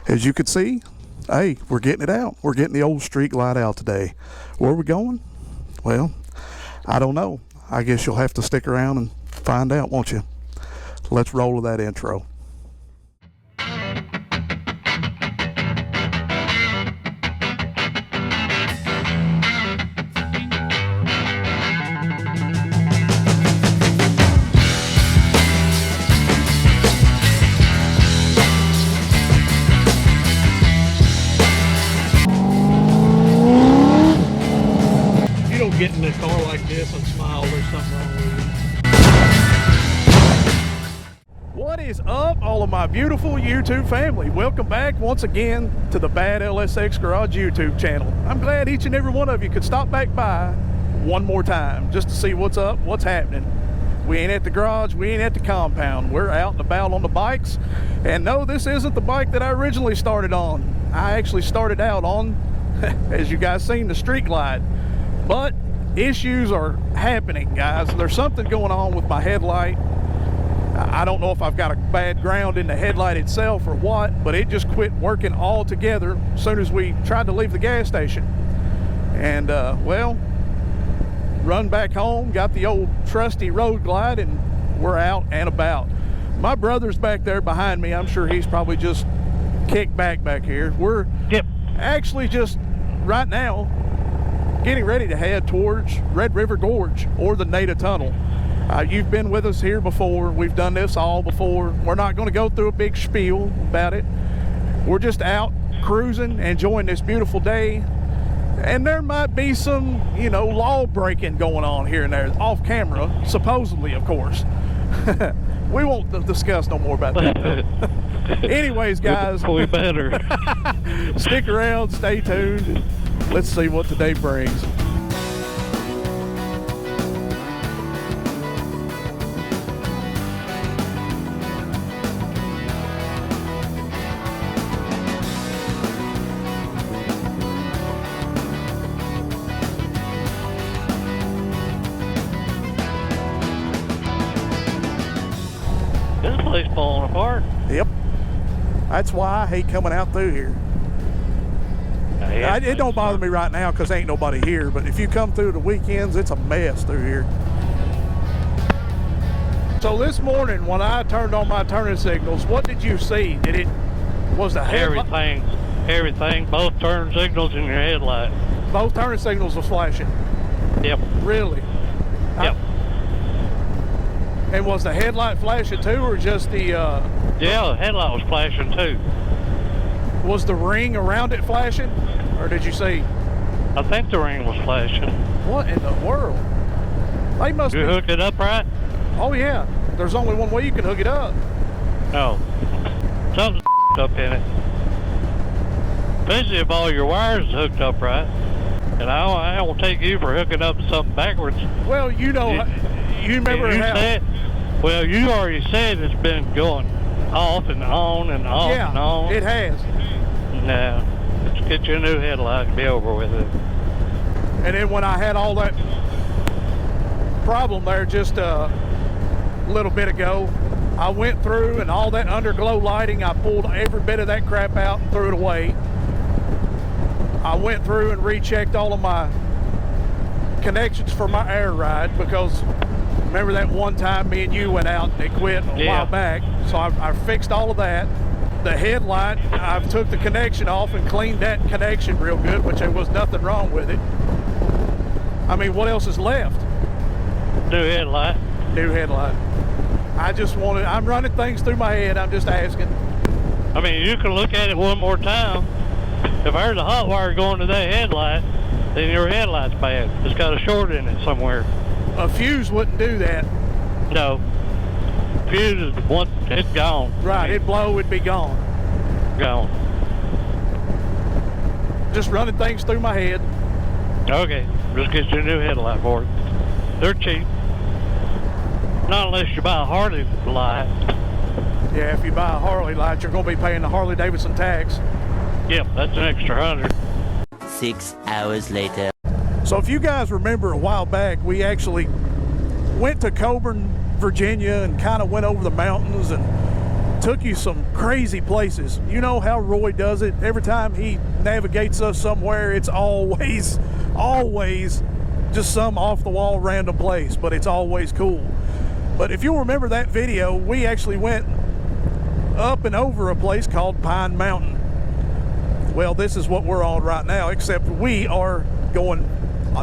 As you can see, hey, we're getting it out. We're getting the old street glide out today. Where are we going? Well, I don't know. I guess you'll have to stick around and find out, won't you? Let's roll with that intro. Get in a car like this and smile, there's something wrong with you. What is up, all of my beautiful YouTube family? Welcome back once again to the Bad LSX Garage YouTube channel. I'm glad each and every one of you could stop back by one more time just to see what's up, what's happening. We ain't at the garage, we ain't at the compound. We're out and about on the bikes. And no, this isn't the bike that I originally started on. I actually started out on, as you guys seen, the Street Glide. But issues are happening, guys. There's something going on with my headlight. I don't know if I've got a bad ground in the headlight itself or what, but it just quit working altogether as soon as we tried to leave the gas station. And well, run back home, got the old trusty road glide, and we're out and about. My brother's back there behind me. I'm sure he's probably just kicked back here. We're actually just right now getting ready to head towards Red River Gorge or the Native Tunnel. You've been with us here before. We've done this all before. We're not going to go through a big spiel about it. We're just out cruising, enjoying this beautiful day. And there might be some, you know, law breaking going on here and there, off camera, supposedly, of course. We won't discuss no more about that. Anyways, guys, we better stick around, stay tuned. Let's see what today brings. This place falling apart. Yep. That's why I hate coming out through here. It don't bother me right now because ain't nobody here, but if you come through the weekends, it's a mess through here. So this morning when I turned on my turning signals, what did you see? Was the headlight? Everything, both turn signals in your headlight. Both turning signals was flashing? Yep. Really? Yep. And was the headlight flashing too, or just the... Yeah, the headlight was flashing too. Was the ring around it flashing, or did you see? I think the ring was flashing. What in the world? They must You be... hooked it up right? Oh yeah, there's only one way you can hook it up. No. Something's up in it. Especially if all your wires are hooked up right. And I won't take you for hooking up something backwards. Well, you know, you remember how... Well, you already said it's been going off and on and off and on. Yeah, it has. No, let's get you a new headlight and be over with it. And then when I had all that problem there just a little bit ago, I went through and all that underglow lighting, I pulled every bit of that crap out and threw it away. I went through and rechecked all of my connections for my air ride because remember that one time me and you went out and it quit a while back. So I fixed all of that. The headlight, I've took the connection off and cleaned that connection real good, which there was nothing wrong with it. I mean, what else is left? New headlight. New headlight. I'm running things through my head, I'm just asking. I mean, you can look at it one more time. If there's a hot wire going to that headlight, then your headlight's bad. It's got a short in it somewhere. A fuse wouldn't do that. No. Fuse is once it's gone. Right, it'd blow, it'd be gone. Gone. Just running things through my head. Okay, just get you a new headlight for it. They're cheap. Not unless you buy a Harley light. Yeah, if you buy a Harley light, you're going to be paying the Harley Davidson tax. Yep, that's an extra $100. 6 hours later. So if you guys remember a while back, we actually went to Coburn, Virginia, and kind of went over the mountains and took you some crazy places. You know how Roy does it. Every time he navigates us somewhere, it's always just some off the wall random place, but it's always cool. But if you'll remember that video, we actually went up and over a place called Pine Mountain. Well, this is what we're on right now, except we are going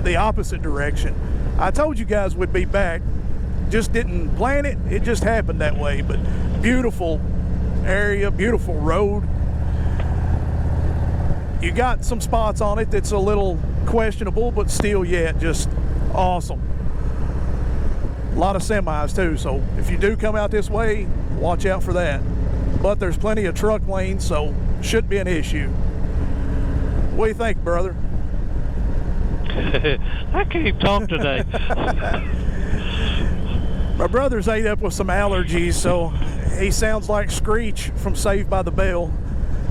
the opposite direction. I told you guys we'd be back, just didn't plan it. It just happened that way. But beautiful area, beautiful road. You got some spots on it that's a little questionable, but still yet just awesome. A lot of semis too, so if you do come out this way, watch out for that. But there's plenty of truck lanes, so shouldn't be an issue. What do you think, brother? I can't talk today. My brother's ate up with some allergies, so he sounds like Screech from Saved by the Bell.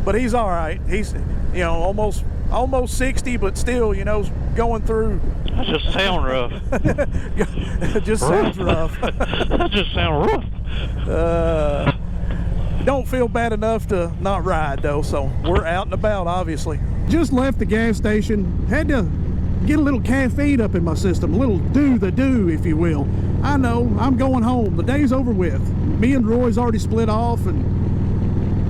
But he's all right. He's, you know, almost 60, but still, you know, going through. That just sound rough. It just sounds rough. That just sound rough. Don't feel bad enough to not ride though, so we're out and about, obviously. Just left the gas station, had to get a little caffeine up in my system, a little do, if you will. I know, I'm going home, the day's over with. Me and Roy's already split off,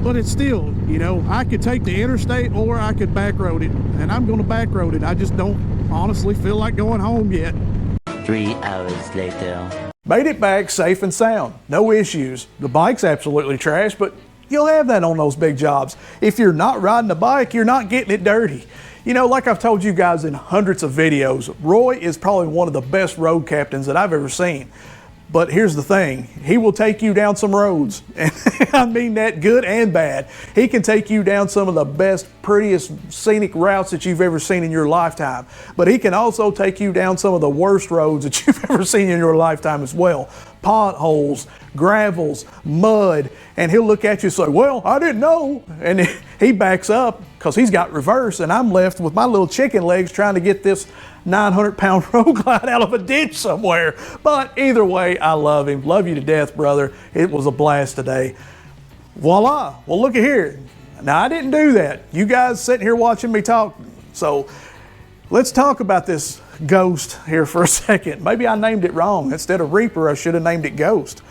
but it's still, you know, I could take the interstate or I could back road it, and I'm gonna back road it. I just don't honestly feel like going home yet. 3 hours later. Made it back safe and sound, no issues. The bike's absolutely trash, but you'll have that on those big jobs. If you're not riding a bike, you're not getting it dirty. You know, like I've told you guys in hundreds of videos, Roy is probably one of the best road captains that I've ever seen. But here's the thing, he will take you down some roads, and I mean that good and bad. He can take you down some of the best, prettiest scenic routes that you've ever seen in your lifetime. But he can also take you down some of the worst roads that you've ever seen in your lifetime as well. Potholes, gravels, mud, and he'll look at you and say, well, I didn't know. And he backs up because he's got reverse, and I'm left with my little chicken legs trying to get this 900-pound road glide out of a ditch somewhere. But either way, I love him. Love you to death, brother. It was a blast today. Voila. Well, look at here. Now, I didn't do that. You guys sitting here watching me talk. So let's talk about this Ghost here for a second. Maybe I named it wrong. Instead of Reaper, I should have named it Ghost.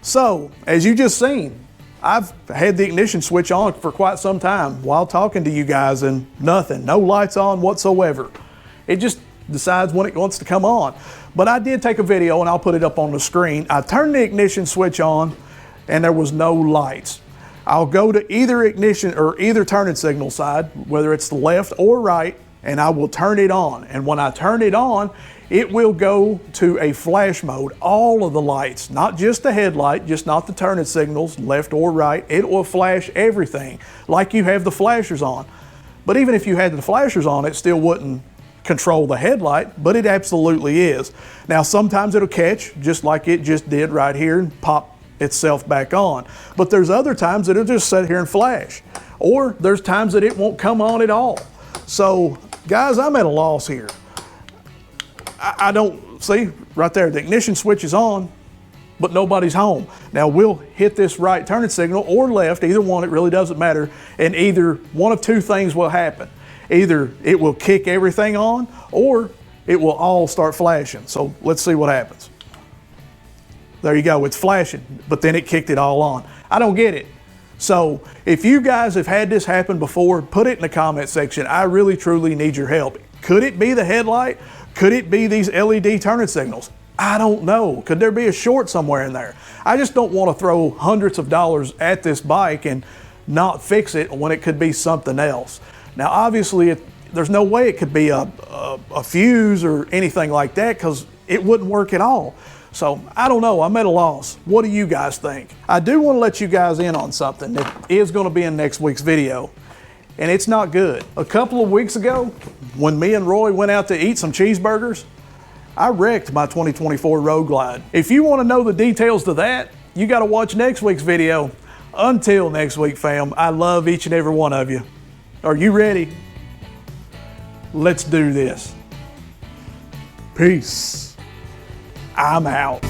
So, as you just seen, I've had the ignition switch on for quite some time while talking to you guys, and nothing, no lights on whatsoever. It just decides when it wants to come on. But I did take a video, and I'll put it up on the screen. I turned the ignition switch on, and there was no lights. I'll go to either ignition or either turning signal side, whether it's the left or right, and I will turn it on. And when I turn it on, it will go to a flash mode. All of the lights, not just the headlight, just not the turning signals, left or right. It will flash everything like you have the flashers on. But even if you had the flashers on, it still wouldn't control the headlight, but it absolutely is. Now, sometimes it'll catch, just like it just did right here, and pop itself back on. But there's other times that it'll just sit here and flash. Or there's times that it won't come on at all. So, guys, I'm at a loss here. I don't, see, right there, the ignition switch is on, but nobody's home. Now, we'll hit this right turning signal or left, either one, it really doesn't matter, and either one of two things will happen. Either it will kick everything on, or it will all start flashing. So let's see what happens. There you go, it's flashing, but then it kicked it all on. I don't get it. So if you guys have had this happen before, put it in the comment section. I really, truly need your help. Could it be the headlight? Could it be these LED turning signals? I don't know. Could there be a short somewhere in there? I just don't want to throw hundreds of dollars at this bike and not fix it when it could be something else. Now, obviously, there's no way it could be a fuse or anything like that, because it wouldn't work at all. So, I don't know. I'm at a loss. What do you guys think? I do want to let you guys in on something that is going to be in next week's video, and it's not good. A couple of weeks ago, when me and Roy went out to eat some cheeseburgers, I wrecked my 2024 Road Glide. If you want to know the details to that, you got to watch next week's video. Until next week, fam, I love each and every one of you. Are you ready? Let's do this. Peace. I'm out.